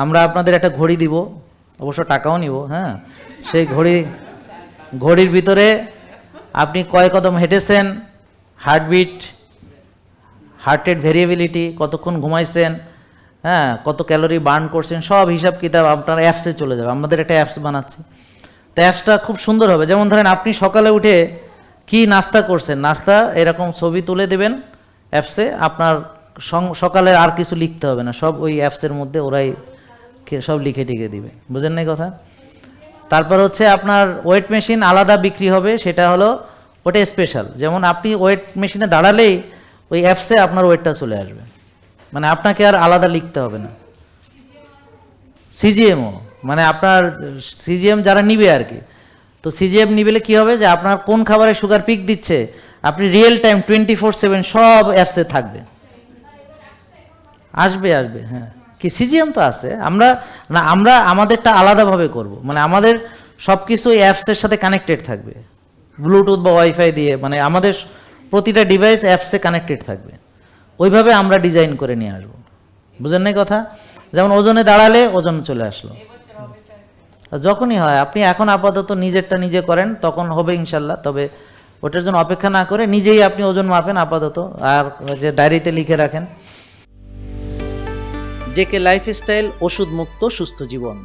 আমরা আপনাদের একটা ঘড়ি দিব, অবশ্য টাকাও নিব। হ্যাঁ, সেই ঘড়ির ভিতরে আপনি কয় কদম হেঁটেছেন, হার্টবিট, হার্টের ভেরিয়েবিলিটি, কতক্ষণ ঘুমাইছেন, হ্যাঁ, কত ক্যালোরি বার্ন করছেন, সব হিসাব কিতাব আপনার অ্যাপসে চলে যাবে। আমাদের একটা অ্যাপস বানাচ্ছি, তো অ্যাপসটা খুব সুন্দর হবে। যেমন ধরেন আপনি সকালে উঠে কি নাস্তা করছেন, নাস্তা এরকম ছবি তুলে দেবেন অ্যাপসে, আপনার সকালে আর কিছু লিখতে হবে না, সব ওই অ্যাপসের মধ্যে ওরাই সব লিখে টিকে দিবে। বুঝেন নাই কথা? তারপর হচ্ছে আপনার ওয়েট মেশিন আলাদা বিক্রি হবে, সেটা হলো ওটা স্পেশাল। যেমন আপনি ওয়েট মেশিনে দাঁড়ালেই ওই অ্যাপসে আপনার ওয়েটটা চলে আসবে, মানে আপনাকে আর আলাদা লিখতে হবে না। সিজিএমও, মানে আপনার সিজিএম যারা নিবে আর কি, তো সিজিএম নিবেলে কী হবে যে আপনার কোন খাবারে সুগার পিক দিচ্ছে আপনি রিয়েল টাইম 24/7 সব অ্যাপসে থাকবে। আসবে, হ্যাঁ। কি সিজিএম তো আছে, আমরা আমাদেরটা আলাদাভাবে করব, মানে আমাদের সব কিছু এই অ্যাপসের সাথে কানেক্টেড থাকবে, ব্লুটুথ বা ওয়াইফাই দিয়ে, মানে আমাদের প্রতিটা ডিভাইস অ্যাপসে কানেক্টেড থাকবে। ওইভাবে আমরা ডিজাইন করে নিয়ে আসবো। বুঝেন নাই কথা? যেমন ওজনে দাঁড়ালে ওজন চলে আসলো, যখনই হয়। আপনি এখন আপাতত নিজেরটা নিজে করেন, তখন হবে ইনশাল্লাহ। তবে ওটার জন্য অপেক্ষা না করে নিজেই আপনি ওজন মাপেন আপাতত, আর যে ডায়েরিতে লিখে রাখেন। জেকে লাইফস্টাইল, ওষুধ মুক্ত সুস্থ জীবন।